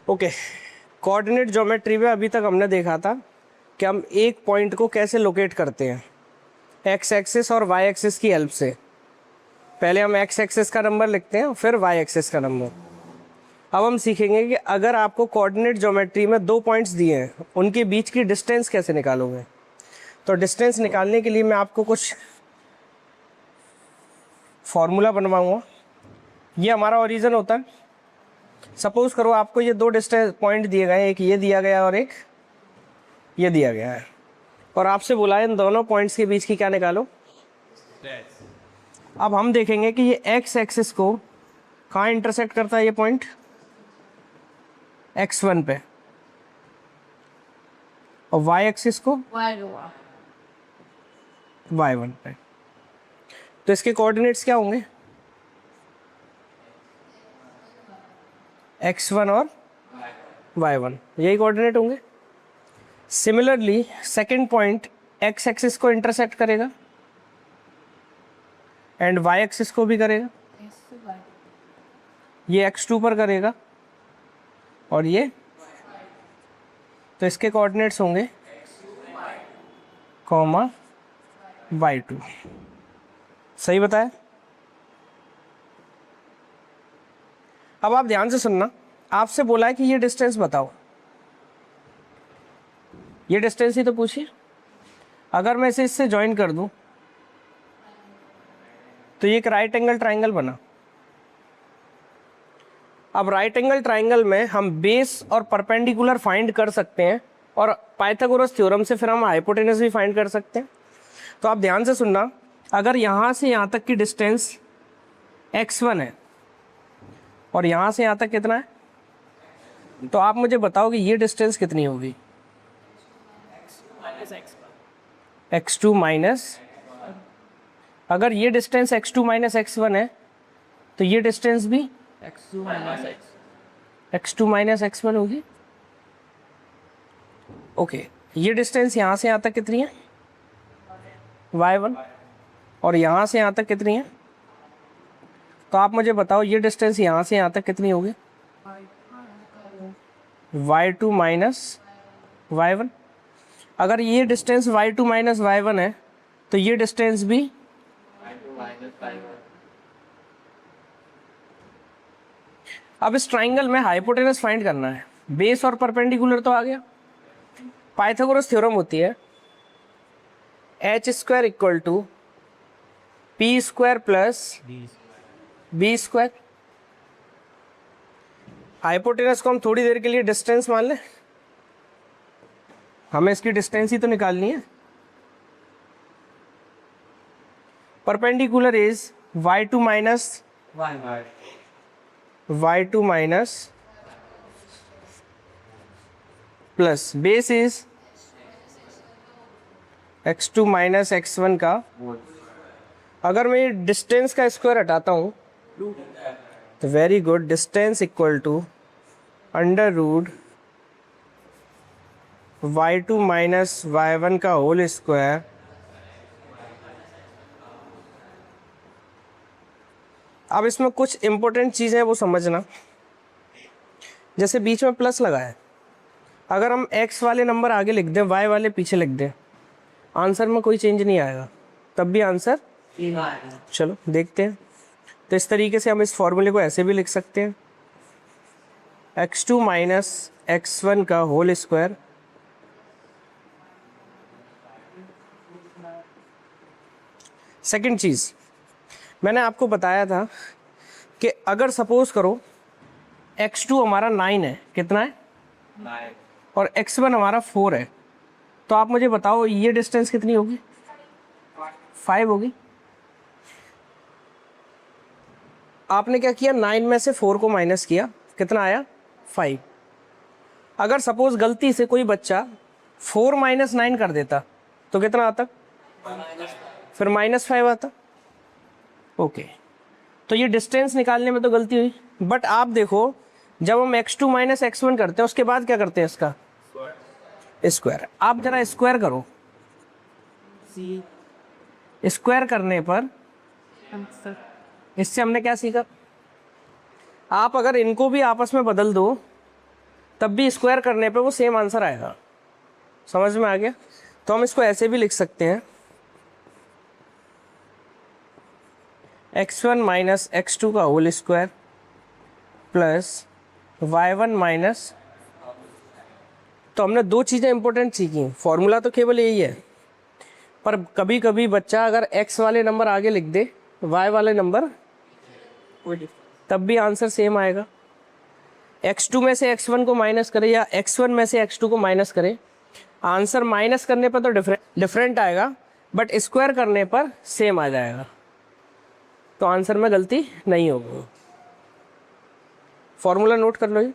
Okay, coordinate geometry में अभी तक हमने देखा था कि हम एक पॉइंट को कैसे लोकेट करते हैं एक्स एक्सिस और वाई एक्सिस की हेल्प से। पहले हम एक्स एक्सिस का नंबर लिखते हैं, फिर वाई एक्सिस का नंबर। अब हम सीखेंगे कि अगर आपको कोऑर्डिनेट ज्योमेट्री में दो पॉइंट्स दिए हैं, उनके बीच की डिस्टेंस कैसे निकालोगे। तो डिस्टेंस निकालने के लिए मैं आपको कुछ फॉर्मूला बनवाऊँगा। ये हमारा ओरिजिन होता है। सपोज करो आपको ये दो डिस्टेंस पॉइंट दिए गए हैं, एक ये दिया गया और एक ये दिया गया है, और आपसे बोला है इन दोनों पॉइंट्स के बीच की क्या निकालो। अब हम देखेंगे कि ये एक्स एक्सिस को कहाँ इंटरसेक्ट करता है ये पॉइंट, x1 पे, और y एक्सिस को y1 पे। तो इसके कोऑर्डिनेट्स क्या होंगे, x1 और y1, यही कोऑर्डिनेट होंगे। Similarly second point x axis को इंटरसेक्ट करेगा एंड y एक्सिस को भी करेगा। ये x2 पर करेगा और ये, तो इसके कोऑर्डिनेट्स होंगे कॉमा y2। सही बताया। अब आप ध्यान से सुनना, आपसे बोला है कि ये डिस्टेंस बताओ, ये डिस्टेंस ही तो पूछिए। अगर मैं इसे इससे ज्वाइन कर दूं तो ये एक राइट एंगल ट्राइंगल बना। अब राइट एंगल ट्राइंगल में हम बेस और परपेंडिकुलर फाइंड कर सकते हैं, और पाइथागोरस थ्योरम से फिर हम हाइपोटेनस भी फाइंड कर सकते हैं। तो आप ध्यान से सुनना, अगर यहाँ से यहाँ तक की डिस्टेंस x1 है और यहाँ से यहाँ तक कितना है, तो आप मुझे बताओ कि ये डिस्टेंस कितनी होगी। x2 माइनस, अगर ये डिस्टेंस x2 माइनस x1 है तो ये डिस्टेंस भी x2 माइनस x1 होगी। ओके, ये डिस्टेंस यहाँ से यहाँ तक कितनी है, y1, और यहाँ से यहाँ तक कितनी है, तो आप मुझे बताओ ये डिस्टेंस यहाँ से यहाँ तक कितनी होगी, y2 माइनस y1। अगर ये डिस्टेंस y2 माइनस y1 है तो ये डिस्टेंस भी अब इस ट्राइंगल में हाइपोटेनस फाइंड करना है। बेस और परपेंडिकुलर तो आ गया। पाइथागोरस थ्योरम होती है h square equal to P square plus B square. Hypotenuse को हम थोड़ी देर के लिए डिस्टेंस मान लें, हमें इसकी डिस्टेंस ही तो निकालनी है। Perpendicular is y2 minus y2 minus plus base is x2 minus x1 का। अगर मैं ये डिस्टेंस का स्क्वायर हटाता हूँ तो very good, distance equal to under root y2 minus y1 का होल स्क्वायर। अब इसमें कुछ इंपॉर्टेंट चीज़ें हैं वो समझना, जैसे बीच में प्लस लगा है, अगर हम x वाले नंबर आगे लिख दें y वाले पीछे लिख दें, आंसर में कोई चेंज नहीं आएगा, तब भी आंसर चलो देखते हैं। तो इस तरीके से हम इस फॉर्मूले को ऐसे भी लिख सकते हैं, x2 माइनस x1 का होल स्क्वायर सेकंड चीज़ मैंने आपको बताया था कि अगर सपोज करो x2 हमारा 9 है, कितना है 9, और x1 हमारा 4 है, तो आप मुझे बताओ ये डिस्टेंस कितनी होगी, 5 होगी। आपने क्या किया, 9 में से 4 को माइनस किया, कितना आया 5। अगर सपोज गलती से कोई बच्चा 4 माइनस 9 कर देता तो कितना आता, फिर -5 आता। ओके, तो ये डिस्टेंस निकालने में तो गलती हुई, बट आप देखो जब हम x2 माइनस x1 करते हैं उसके बाद क्या करते हैं, इसका स्क्वायर। आप जरा स्क्वायर करो, स्क्वायर करने पर इससे हमने क्या सीखा, आप अगर इनको भी आपस में बदल दो तब भी स्क्वायर करने पे वो सेम आंसर आएगा। समझ में आ गया? तो हम इसको ऐसे भी लिख सकते हैं, x1 माइनस x2 का whole square plus y1 minus, तो हमने दो चीज़ें इंपॉर्टेंट सीखी, फॉर्मूला तो केवल यही है, पर कभी कभी बच्चा अगर x वाले नंबर आगे लिख दे y वाले नंबर, तब भी आंसर सेम आएगा। x2 में से x1 को माइनस करे या x1 में से x2 को माइनस करे, आंसर माइनस करने पर तो डिफरेंट आएगा, बट स्क्वायर करने पर सेम आ जाएगा, तो आंसर में गलती नहीं होगी। फॉर्मूला नोट कर लो ये।